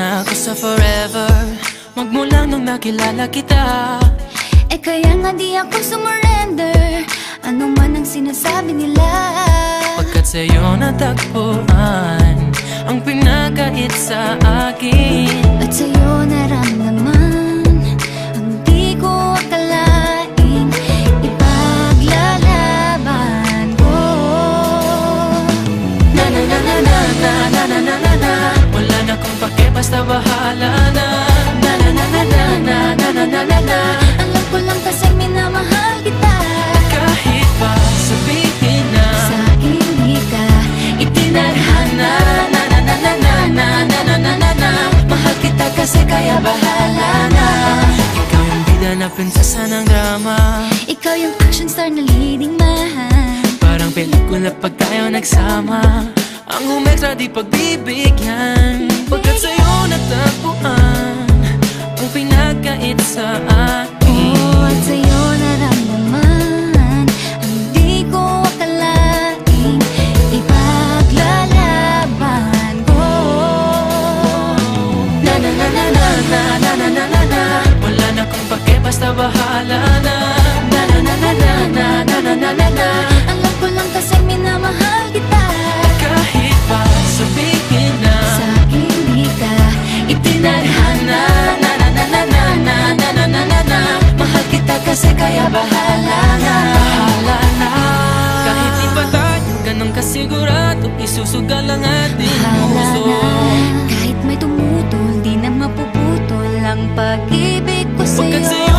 na ako sa forever, magmula nung nakilala kita. Eh kaya nga di ako sumurrender, ano man ang sinasabi nila. Pagkat sa'yo natagpuan ang pinakait sa akin, At sa'yo naramdaman ang di ko akalaing ipaglalaban ko. na na na na na na na na na na na. Wala na kong pake, basta bahala na. Na na na na na na na na na na na. Alam ko lang kasi minamahal kita. Kahit pa sabihin na Sa hindi ka itinadhana, na na na na na na na na na na na. Mahal kita kasi kaya bahala na. Ikaw yung bida na prinsesa ng drama, ikaw yung action star na leading man. parang pelikula pag tayo nagsama. Ang umextra di pagbibigyan, pagkat sa'yo natagpuan ang pinakait sa akin. Oh, at sa'yo naramdaman ang di ko akalaing ipaglalaban ko. Na na na na na na na na na na na. Wala na kong pake, basta bahala na. Na na na na na na na na na na na. Alam ko lang kasi minamahal kita. Kahit pa sabihin na Sa hindi ka itinadhana, na na na na na na na na na na na. Mahal kita kasi kaya bahala na. Bahala na. Kahit di pa tayo ganun kasigurado, isusugal ang ating bahala puso. na. Kahit may tumutol, di na mapuputol ang pag-ibig ko Pagkat sa'yo. sa'yo